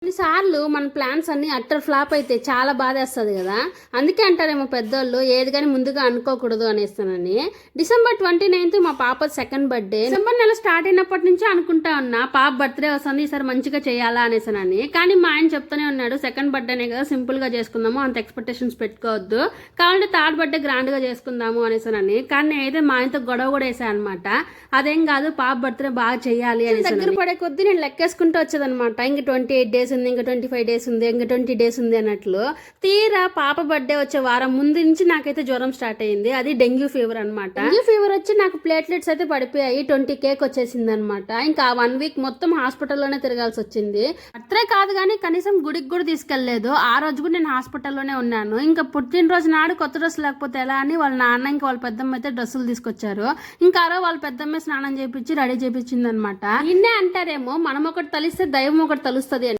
కొన్నిసార్లు మన ప్లాన్స్ అన్ని అట్టర్ ఫ్లాప్ అయితే చాలా బాధేస్తుంది కదా. అందుకే అంటారేమో పెద్దోళ్ళు ఏది కానీ ముందుగా అనుకోకూడదు అనేస్తానని. December 29th మా పాప సెకండ్ బర్త్డే. డిసెంబర్ నెల స్టార్ట్ అయినప్పటి నుంచి అనుకుంటా ఉన్నా పాప బర్త్డే వస్తుంది, ఈసారి మంచిగా చేయాలా అనేసానని. కానీ మా ఆయన చెప్తూనే ఉన్నాడు, సెకండ్ బర్త్డేనే కదా, సింపుల్ గా చేసుకుందాము, అంత ఎక్స్పెక్టేషన్స్ పెట్టుకోవద్దు, కావాలంటే థర్డ్ బర్త్డే గ్రాండ్ గా చేసుకుందాము అనేసానని. కానీ నేనైతే మా ఆయనతో గొడవ కూడా వేసాను అనమాట. అదేం కాదు, పాప బర్త్డే బాగా చేయాలి అని. దగ్గర పడే కొద్దీ నేను లెక్కేసుకుంటూ వచ్చేదనమాట. ఇంక 28 days ఉంది, ఇంకా 25 days ఉంది, ఇంకా 20 days ఉంది అన్నట్లు. తీరా పాప బర్త్డే వచ్చే వారం ముందు నుంచి నాకైతే జ్వరం స్టార్ట్ అయింది. అది డెంగ్యూ ఫీవర్ అనమాట. డెంగ్యూ ఫీవర్ వచ్చి నాకు ప్లేట్లెట్స్ అయితే పడిపోయాయి, 20 కేక్ వచ్చేసింది అనమాట. ఇంకా 1 week మొత్తం హాస్పిటల్లోనే తిరగాల్సి వచ్చింది. బర్త్డే కాదు కానీ కనీసం గుడికి కూడా తీసుకెళ్లేదు. ఆ రోజు కూడా నేను హాస్పిటల్లోనే ఉన్నాను. ఇంకా పుట్టినరోజు నాడు కొత్త డ్రెస్ లేకపోతే ఎలా అని వాళ్ళ నాన్న ఇంకా వాళ్ళ పెద్దమ్మ అయితే డ్రెస్సులు తీసుకొచ్చారు. ఇంకా ఆ రోజు వాళ్ళ పెద్దమ్మ స్నానం చేయించి రెడీ చేయించింది అనమాట. నిన్నే అంటారేమో మనం ఒకటి తలిస్తే దైవం ఒకటి తలుస్తుంది అని.